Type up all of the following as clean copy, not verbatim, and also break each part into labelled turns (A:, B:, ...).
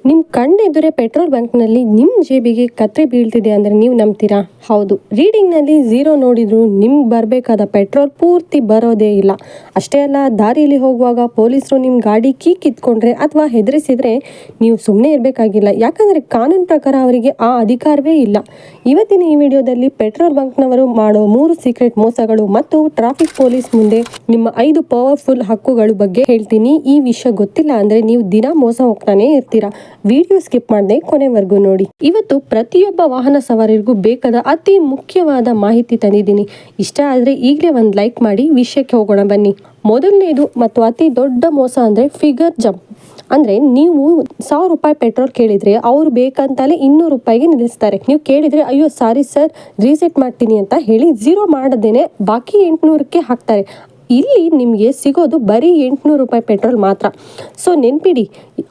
A: ನಿಮ್ಮ ಕಣ್ಣೆದುರೇ ಪೆಟ್ರೋಲ್ ಬಂಕ್ನಲ್ಲಿ ನಿಮ್ಮ ಜೇಬಿಗೆ ಕತ್ರಿ ಬೀಳ್ತಿದೆ ಅಂದರೆ ನೀವು ನಂಬ್ತೀರಾ? ಹೌದು, ರೀಡಿಂಗ್ನಲ್ಲಿ 0 ನೋಡಿದ್ರು ನಿಮ್ಗೆ ಬರಬೇಕಾದ ಪೆಟ್ರೋಲ್ ಪೂರ್ತಿ ಬರೋದೇ ಇಲ್ಲ. ಅಷ್ಟೇ ಅಲ್ಲ, ದಾರಿಯಲ್ಲಿ ಹೋಗುವಾಗ ಪೊಲೀಸರು ನಿಮ್ಮ ಗಾಡಿ ಕೀ ಕಿತ್ಕೊಂಡ್ರೆ ಅಥವಾ ಹೆದರಿಸಿದ್ರೆ ನೀವು ಸುಮ್ಮನೆ ಇರಬೇಕಾಗಿಲ್ಲ. ಯಾಕಂದರೆ ಕಾನೂನು ಪ್ರಕಾರ ಅವರಿಗೆ ಆ ಅಧಿಕಾರವೇ ಇಲ್ಲ. ಇವತ್ತಿನ ಈ ವಿಡಿಯೋದಲ್ಲಿ ಪೆಟ್ರೋಲ್ ಬಂಕ್ನವರು ಮಾಡೋ 3 ಸೀಕ್ರೆಟ್ ಮೋಸಗಳು ಮತ್ತು ಟ್ರಾಫಿಕ್ ಪೊಲೀಸ್ ಮುಂದೆ ನಿಮ್ಮ 5 ಪವರ್ಫುಲ್ ಹಕ್ಕುಗಳ ಬಗ್ಗೆ ಹೇಳ್ತೀನಿ. ಈ ವಿಷಯ ಗೊತ್ತಿಲ್ಲ ಅಂದರೆ ನೀವು ದಿನ ಮೋಸ ಹೋಗ್ತಾನೆ ಇರ್ತೀರಾ. ವಿಡಿಯೋ ಸ್ಕಿಪ್ ಮಾಡದೆ ಕೊನೆವರೆಗೂ ನೋಡಿ. ಇವತ್ತು ಪ್ರತಿಯೊಬ್ಬ ವಾಹನ ಸವಾರರಿಗೂ ಬೇಕಾದ ಅತಿ ಮುಖ್ಯವಾದ ಮಾಹಿತಿ ತಂದಿದ್ದೀನಿ. ಇಷ್ಟ ಆದರೆ ಈಗಲೇ ಒಂದು ಲೈಕ್ ಮಾಡಿ ವಿಷಯಕ್ಕೆ ಹೋಗೋಣ ಬನ್ನಿ. ಮೊದಲನೇದು ಮತ್ತು ಅತಿ ದೊಡ್ಡ ಮೋಸ ಅಂದರೆ ಫಿಗರ್ ಜಂಪ್. ಅಂದರೆ ನೀವು 1000 ರೂಪಾಯಿ ಪೆಟ್ರೋಲ್ ಕೇಳಿದರೆ ಅವರು ಬೇಕಂತಲೇ 200 ರೂಪಾಯಿಗೆ ನಿಲ್ಲಿಸ್ತಾರೆ. ನೀವು ಕೇಳಿದರೆ ಅಯ್ಯೋ ಸಾರಿ ಸರ್, ರೀಸೆಟ್ ಮಾಡ್ತೀನಿ ಅಂತ ಹೇಳಿ 0 ಮಾಡದೇನೆ ಬಾಕಿ 800ಕ್ಕೆ ಹಾಕ್ತಾರೆ. ಇಲ್ಲಿ ನಿಮಗೆ ಸಿಗೋದು ಬರೀ 800 ರೂಪಾಯಿ ಪೆಟ್ರೋಲ್ ಮಾತ್ರ. ಸೊ ನೆನ್ಪಿಡಿ,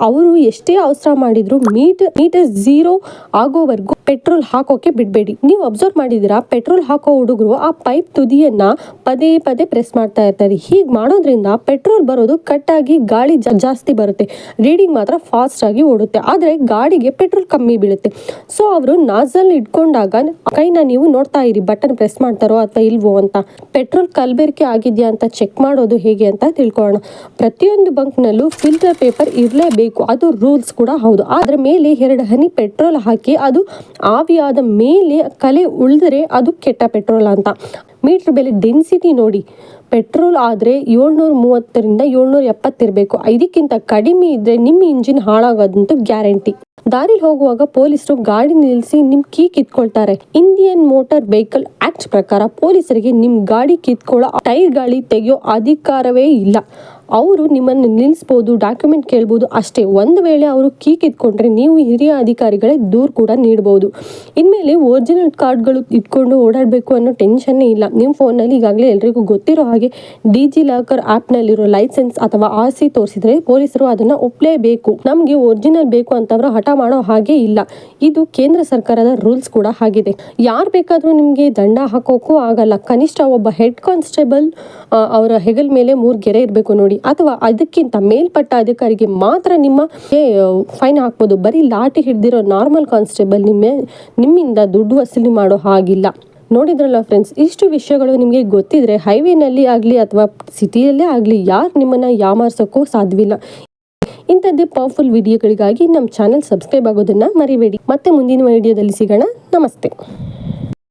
A: ಅವರು ಎಷ್ಟೇ ಅವಸರ ಮಾಡಿದ್ರು ಮೀಟರ್ 0 ಆಗೋವರೆಗೂ ಪೆಟ್ರೋಲ್ ಹಾಕೋಕೆ ಬಿಡಬೇಡಿ. ನೀವು ಅಬ್ಸರ್ವ್ ಮಾಡಿದ್ದೀರಾ, ಪೆಟ್ರೋಲ್ ಹಾಕೋ ಹುಡುಗರು ಆ ಪೈಪ್ ತುದಿಯನ್ನ ಪದೇ ಪದೇ ಪ್ರೆಸ್ ಮಾಡ್ತಾ ಇರ್ತಾರೆ. ಹೀಗೆ ಮಾಡೋದ್ರಿಂದ ಪೆಟ್ರೋಲ್ ಬರೋದು ಕಟ್ಟಾಗಿ ಗಾಳಿ ಜಾಸ್ತಿ ಬರುತ್ತೆ, ರೀಡಿಂಗ್ ಮಾತ್ರ ಫಾಸ್ಟ್ ಆಗಿ ಓಡುತ್ತೆ. ಆದರೆ ಗಾಡಿಗೆ ಪೆಟ್ರೋಲ್ ಕಮ್ಮಿ ಬೀಳುತ್ತೆ. ಸೊ ಅವರು ನಾಜಲ್ ಇಟ್ಕೊಂಡಾಗ ಕೈನ ನೀವು ನೋಡ್ತಾ ಇರಿ, ಬಟನ್ ಪ್ರೆಸ್ ಮಾಡ್ತಾರೋ ಅಥವಾ ಇಲ್ವೋ ಅಂತ. ಪೆಟ್ರೋಲ್ ಕಲಬೆರಕೆ ಆಗಿದೆಯಾ ಅಂತ ಚೆಕ್ ಮಾಡೋದು ಹೇಗೆ ಅಂತ ತಿಳ್ಕೊಳ್ಳೋಣ. ಪ್ರತಿಯೊಂದು ಬಂಕ್ನಲ್ಲೂ ಫಿಲ್ಟರ್ ಪೇಪರ್ ಇರಲೇಬೇಕು, ಅದು ರೂಲ್ಸ್ ಕೂಡ ಹೌದು. ಅದರ ಮೇಲೆ 2 ಹನಿ ಪೆಟ್ರೋಲ್ ಹಾಕಿ ಅದು ಆವಿಯಾದ ಮೇಲೆ ಕಲೆ ಉಳಿದರೆ ಅದು ಕೆಟ್ಟ ಪೆಟ್ರೋಲ್ ಅಂತ. ಮೀಟರ್ ಬೆಲೆ ಡೆನ್ಸಿಟಿ ನೋಡಿ, ಪೆಟ್ರೋಲ್ ಆದರೆ 730ರಿಂದ 770 ಇರಬೇಕು. ಇದಕ್ಕಿಂತ ಕಡಿಮೆ ಇದ್ದರೆ ನಿಮ್ಮ ಇಂಜಿನ್ ಹಾಳಾಗೋದಂತೂ ಗ್ಯಾರಂಟಿ. ದಾರಿಲಿ ಹೋಗುವಾಗ ಪೊಲೀಸರು ಗಾಡಿ ನಿಲ್ಲಿಸಿ ನಿಮ್ಮ ಕೀ ಕಿತ್ಕೊಳ್ತಾರೆ. ಇಂಡಿಯನ್ ಮೋಟಾರ್ ವೆಹಿಕಲ್ ಆಕ್ಟ್ ಪ್ರಕಾರ ಪೊಲೀಸರಿಗೆ ನಿಮ್ಮ ಗಾಡಿ ಕಿತ್ಕೊಳ್ಳೋ, ಟೈರ್ ಗಾಳಿ ತೆಗೆಯೋ ಅಧಿಕಾರವೇ ಇಲ್ಲ. ಅವರು ನಿಮ್ಮನ್ನು ನಿಲ್ಲಿಸ್ಬೋದು, ಡಾಕ್ಯುಮೆಂಟ್ ಕೇಳ್ಬೋದು ಅಷ್ಟೇ. ಒಂದು ವೇಳೆ ಅವರು ಕೀ ಕಿತ್ಕೊಂಡ್ರೆ ನೀವು ಹಿರಿಯ ಅಧಿಕಾರಿಗಳೇ ದೂರು ಕೂಡ ನೀಡಬಹುದು. ಇನ್ಮೇಲೆ ಒರಿಜಿನಲ್ ಕಾರ್ಡ್ಗಳು ಇಟ್ಕೊಂಡು ಓಡಾಡಬೇಕು ಅನ್ನೋ ಟೆನ್ಷನ್ನೇ ಇಲ್ಲ. ನಿಮ್ಮ ಫೋನಲ್ಲಿ ಈಗಾಗಲೇ ಎಲ್ರಿಗೂ ಗೊತ್ತಿರೋ ಹಾಗೆ ಡಿಜಿ ಲಾಕರ್ ಆ್ಯಪ್ನಲ್ಲಿರೋ ಲೈಸೆನ್ಸ್ ಅಥವಾ RC ತೋರಿಸಿದ್ರೆ ಪೊಲೀಸರು ಅದನ್ನು ಒಪ್ಪಲೇಬೇಕು. ನಮಗೆ ಒರಿಜಿನಲ್ ಬೇಕು ಅಂತವ್ರು ಹಠ ಮಾಡೋ ಹಾಗೆ ಇಲ್ಲ. ಇದು ಕೇಂದ್ರ ಸರ್ಕಾರದ ರೂಲ್ಸ್ ಕೂಡ ಆಗಿದೆ. ಯಾರು ಬೇಕಾದರೂ ನಿಮಗೆ ದಂಡ ಹಾಕೋಕ್ಕೂ ಆಗಲ್ಲ. ಕನಿಷ್ಠ ಒಬ್ಬ ಹೆಡ್ ಕಾನ್ಸ್ಟೇಬಲ್ ಅವರ ಹೆಗಲ ಮೇಲೆ 3 ಗೆರೆ ಇರಬೇಕು ನೋಡಿ, ಅಥವಾ ಅದಕ್ಕಿಂತ ಮೇಲ್ಪಟ್ಟ ಅಧಿಕಾರಿಗೆ ಮಾತ್ರ ನಿಮ್ಮ ಫೈನ್ ಹಾಕ್ಬೋದು. ಬರೀ ಲಾಠಿ ಹಿಡಿದಿರೋ ನಾರ್ಮಲ್ ಕಾನ್ಸ್ಟೇಬಲ್ ನಿಮ್ಮಿಂದ ದುಡ್ಡು ವಸೂಲಿ ಮಾಡೋ ಹಾಗಿಲ್ಲ. ನೋಡಿದ್ರಲ್ಲ ಫ್ರೆಂಡ್ಸ್, ಇಷ್ಟು ವಿಷಯಗಳು ನಿಮಗೆ ಗೊತ್ತಿದ್ರೆ ಹೈವೇನಲ್ಲಿ ಆಗಲಿ ಅಥವಾ ಸಿಟಿಯಲ್ಲೇ ಆಗಲಿ ಯಾರು ನಿಮ್ಮನ್ನು ಯಾಮಾರಿಸೋಕ್ಕೂ ಸಾಧ್ಯವಿಲ್ಲ. ಇಂಥದ್ದೇ ಪವರ್ಫುಲ್ ವಿಡಿಯೋಗಳಿಗಾಗಿ ನಮ್ಮ ಚಾನಲ್ ಸಬ್ಸ್ಕ್ರೈಬ್ ಆಗೋದನ್ನು ಮರಿಬೇಡಿ. ಮತ್ತೆ ಮುಂದಿನ ವಿಡಿಯೋದಲ್ಲಿ ಸಿಗೋಣ. ನಮಸ್ತೆ.